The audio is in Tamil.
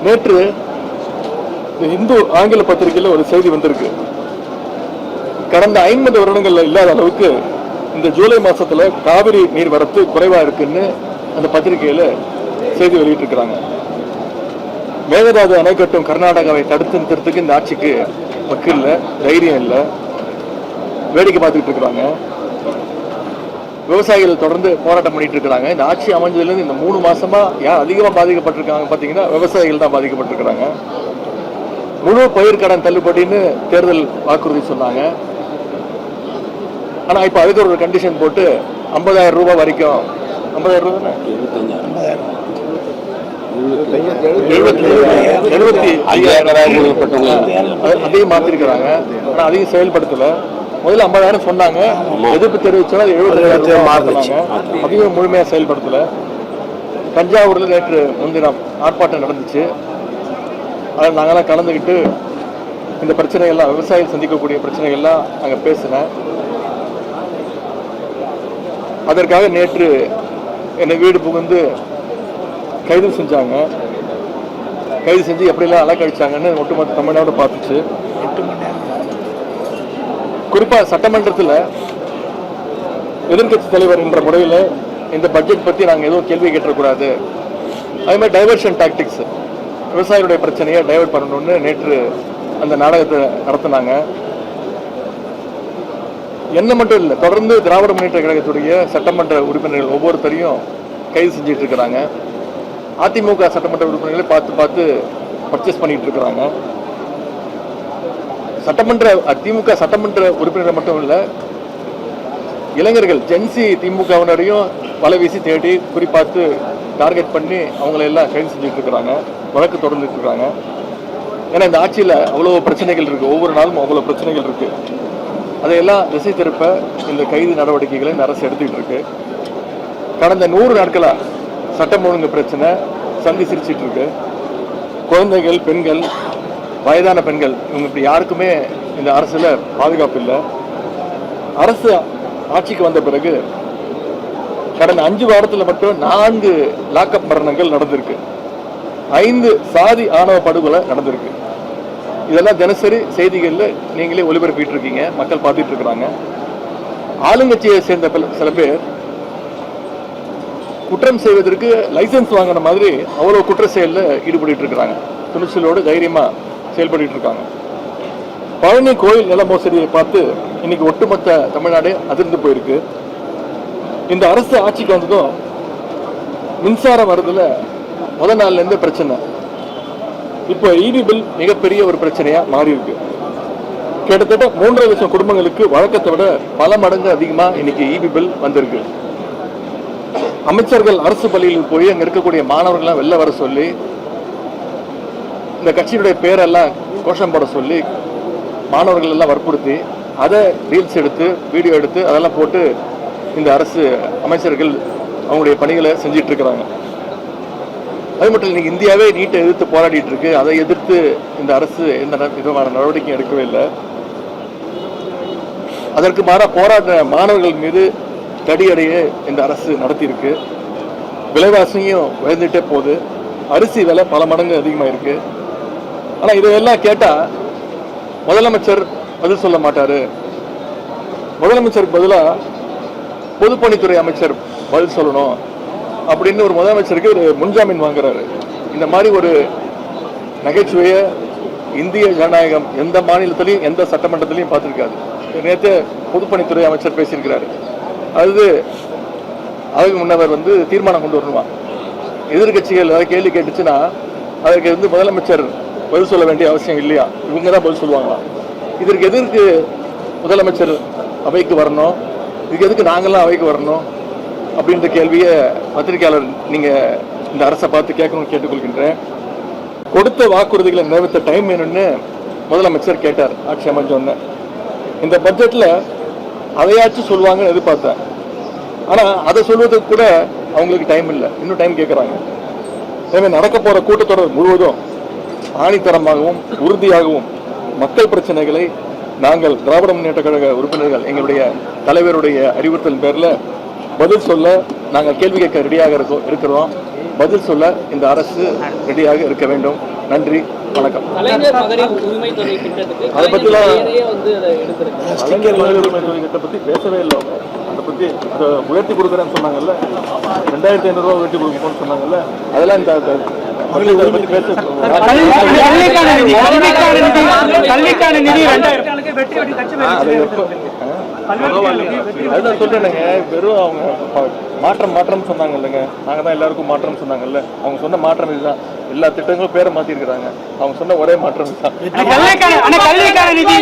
நேற்று இந்து ஆங்கில பத்திரிகையில் ஒரு செய்தி வந்திருக்கு. கடந்த 50 வருடங்கள்ல இல்லாத அளவுக்கு இந்த ஜூலை மாசத்துல காவிரி நீர் வரத்து குறைவா இருக்குன்னு அந்த பத்திரிகையில செய்தி வெளியிட்டு இருக்கிறாங்க. மேகதாது அணை கட்டும் கர்நாடகாவை தடுத்து நிறுத்தத்துக்கு இந்த ஆட்சிக்கு வக்கு இல்லை, தைரியம் இல்லை, வேடிக்கை பார்த்துட்டு இருக்கிறாங்க. விவசாயிகள் தொடர்ந்து போராட்டம் பண்ணிட்டு இருக்கிறாங்க. இந்த ஆட்சி அமைஞ்சதுலேருந்து இந்த 3 மாசமா யார் அதிகமாக பாதிக்கப்பட்டிருக்காங்க பார்த்தீங்கன்னா விவசாயிகள் தான் பாதிக்கப்பட்டிருக்கிறாங்க. முழு பயிர் கடன் தள்ளுபடின்னு தேர்தல் வாக்குறுதி சொன்னாங்க. ஆனா இப்ப அதுக்கு ஒரு கண்டிஷன் போட்டு 50,000 ரூபாய் வரைக்கும், 50,000 ரூபாய் தானே, 75,000 அதையும் மாத்திருக்கிறாங்க. ஆனா அதையும் செயல்படுத்தல. முதல்ல 50,000 சொன்னாங்க, எதிர்ப்பு தெரிவிச்சா 70,000 மாத்தினாங்க. அதையும் முழுமையா செயல்படுத்தல. தஞ்சாவூர்ல நேற்று முன்தினம் ஆர்ப்பாட்டம் நடந்துச்சு. அதில் நாங்களாம் கலந்துக்கிட்டு இந்த பிரச்சனைகள்லாம், விவசாயிகள் சந்திக்கக்கூடிய பிரச்சனைகள்லாம் அங்கே பேசினேன். அதற்காக நேற்று என்னை வீடு புகுந்து கைது செஞ்சாங்க. கைது செஞ்சு எப்படிலாம் அலக்கழிச்சாங்கன்னு ஒட்டுமொத்த தமிழ்நாடு பார்த்துச்சு. குறிப்பாக சட்டமன்றத்தில் எதிர்கட்சி தலைவர் என்ற முறையில் இந்த பட்ஜெட் பற்றி நாங்கள் எதுவும் கேள்வி கேட்டக்கூடாது, அதே மாதிரி டைவர்ஷன் டாக்டிக்ஸ், விவசாயிகளுடைய பிரச்சனையை டைவர்ட் பண்ணணும்னு நேற்று அந்த நாடகத்தை நடத்தினாங்க. என்ன மட்டும் இல்லை, தொடர்ந்து திராவிட முன்னேற்ற கழகத்துடைய சட்டமன்ற உறுப்பினர்கள் ஒவ்வொருத்தரையும் கைது செஞ்சிட்டு இருக்கிறாங்க. அதிமுக சட்டமன்ற உறுப்பினர்களை பார்த்து பர்ச்சேஸ் பண்ணிட்டு இருக்கிறாங்க. திமுக சட்டமன்ற உறுப்பினர்கள் மட்டும் இல்லை, இளைஞர்கள் ஜென்சி திமுகவினரையும் வலை வீசி தேடி குறிப்பாத்து டார்கெட் பண்ணி அவங்களை எல்லாம் கைது செஞ்சுட்டு இருக்கிறாங்க, வழக்கு தொடர்ந்துட்டு இருக்காங்க. ஏன்னா இந்த ஆட்சியில் அவ்வளோ பிரச்சனைகள் இருக்கு, ஒவ்வொரு நாளும் அவ்வளோ பிரச்சனைகள் இருக்கு. அதையெல்லாம் திசை திருப்ப இந்த கைது நடவடிக்கைகளை இந்த அரசு எடுத்துக்கிட்டு இருக்கு. கடந்த 100 நாட்களா சட்டம் ஒழுங்கு பிரச்சனை சந்தி சிரிச்சிட்டு இருக்கு. குழந்தைகள், பெண்கள், வயதான பெண்கள், இவங்க இப்படி யாருக்குமே இந்த அரசுல பாதுகாப்பு இல்லை. அரசு ஆட்சிக்கு வந்த பிறகு கடந்த 5 வாரத்தில் மட்டும் 4 லாக்அப் மரணங்கள் நடந்திருக்கு. 5 சாதி ஆணவ படுகொலை நடந்திருக்கு. இதெல்லாம் தினசரி செய்திகள்ல நீங்களே ஒளிபரப்பிட்டு இருக்கீங்க, மக்கள் பார்த்துட்டு இருக்கிறாங்க. ஆளுங்கட்சியை சேர்ந்த சில பேர் குற்றம் செய்வதற்கு லைசன்ஸ் வாங்கின மாதிரி அவ்வளவு குற்ற செயலில் ஈடுபட்டு இருக்கிறாங்க. துணிச்சலோடு தைரியமா செயல்பட்டு இருக்காங்க. பழனி கோயில் நில மோசடியை பார்த்து இன்னைக்கு ஒட்டுமொத்த தமிழ்நாடு அதிர்ந்து போயிருக்கு. இந்த அரசு ஆட்சிக்கு வந்ததும் மின்சாரம் வரதுல முதல் நாள்ல இருந்தே பிரச்சனை. இப்போ இபி பில் மிகப்பெரிய ஒரு பிரச்சனையா மாறி இருக்கு. கிட்டத்தட்ட 3.5 லட்சம் குடும்பங்களுக்கு வழக்கத்தை விட பல மடங்கு அதிகமா இன்னைக்கு இபி பில் வந்திருக்கு. அமைச்சர்கள் அரசு பள்ளியில் போய் அங்க இருக்கக்கூடிய மாணவர்கள்லாம் வெளில வர சொல்லி, இந்த கட்சியினுடைய பேரெல்லாம் கோஷம் போட சொல்லி மாணவர்கள் எல்லாம் வற்புறுத்தி அதை ரீல்ஸ் எடுத்து வீடியோ எடுத்து அதெல்லாம் போட்டு இந்த அரசு அமைச்சர்கள் அவங்களுடைய பணிகளை செஞ்சிட்டு இருக்கிறாங்க. அது மட்டும் இல்லை, இன்னைக்கு இந்தியாவே நீட்டை எதிர்த்து போராடிட்டு இருக்கு. அதை எதிர்த்து இந்த அரசு எந்த விதமான நடவடிக்கையும் எடுக்கவே இல்லை. அதற்கு மாறா போராட்ட மாணவர்கள் மீது தடியடையே இந்த அரசு நடத்தியிருக்கு. விலைவாசியும் உயர்ந்துட்டே போகுது. அரிசி விலை பல மடங்கு அதிகமாக இருக்கு. ஆனால் இதையெல்லாம் கேட்டால் முதலமைச்சர் பதில் சொல்ல மாட்டாரு. முதலமைச்சருக்கு பதிலாக பொதுப்பணித்துறை அமைச்சர் பதில் சொல்லணும் அப்படின்னு ஒரு முதலமைச்சருக்கு ஒரு முன்ஜாமீன் வாங்குறாரு. இந்த மாதிரி ஒரு நகைச்சுவையை இந்திய ஜனநாயகம் எந்த மாநிலத்திலையும் எந்த சட்டமன்றத்திலையும் பார்த்துருக்காது. நேற்று பொதுப்பணித்துறை அமைச்சர் பேசியிருக்கிறாரு. அதுக்கு முன்னவர் தீர்மானம் கொண்டு வரணுமா, எதிர்கட்சிகள் ஏதாவது கேள்வி கேட்டுச்சுன்னா அதற்கு முதலமைச்சர் பதில் சொல்ல வேண்டிய அவசியம் இல்லையா, இவங்க தான் பதில் சொல்லுவாங்களா? இதற்கு எதற்கு முதலமைச்சர் அவைக்கு வரணும், இதுக்கு எதுக்கு நாங்கள்லாம் அவைக்கு வரணும் அப்படின்ற கேள்வியை பத்திரிகையாளர் நீங்கள் இந்த அரசை பார்த்து கேட்கணும்னு கேட்டுக்கொள்கின்றேன். கொடுத்த வாக்குறுதிகளை நிறைவேற்ற டைம் வேணும்னு முதலமைச்சர் கேட்டார் ஆட்சி அமைஞ்சோன்னு. இந்த பட்ஜெட்டில் அதையாச்சும் சொல்லுவாங்கன்னு எதிர்பார்த்தேன். ஆனால் அதை சொல்வதற்கு கூட அவங்களுக்கு டைம் இல்லை, இன்னும் டைம் கேட்குறாங்க. எனவே நடக்க போகிற கூட்டத்தொடர் முழுவதும் ஆணித்தரமாகவும் உறுதியாகவும் மக்கள் பிரச்சனைகளை நாங்கள் திராவிட முன்னேற்ற கழக உறுப்பினர்கள் எங்களுடைய தலைவருடைய அறிவுறுத்தல் பேரில் பதில் சொல்ல நாங்கள் கேள்வி கேட்க ரெடியாக இருக்கிறோம். பதில் சொல்ல இந்த அரசு ரெடியாக இருக்க வேண்டும். நன்றி, வணக்கம். கலைஞர் மகளிர் உரிமை தொகை திட்டத்துக்கு அதை பற்றிலாம் வந்து அதை எடுத்திருக்காங்க. கலைஞர் மகளிர் உரிமை தொகை திட்டத்தை பற்றி பேசவே இல்லை. அவங்க அதை பற்றி அதை உயர்த்தி கொடுக்குறேன்னு சொன்னாங்கல்ல, 2500 ரூபா உயர்த்தி கொடுக்கணும்னு சொன்னாங்கல்ல, அதெல்லாம் இந்த மகளிர் உரிமை பேச கல்விக்கான நிதி அதுதான் சொல்றேனுங்க. வெறும் அவங்க மாற்றம் சொன்னாங்க இல்லைங்க, நாங்கள் தான் எல்லாருக்கும் மாற்றம் சொன்னாங்கல்ல. அவங்க சொன்ன மாற்றம் இதுதான். எல்லா திட்டங்களும் பேரை மாத்திருக்கிறாங்க. அவங்க சொன்ன ஒரே மாற்றம் இதுதான். கல்விக்கான நிதி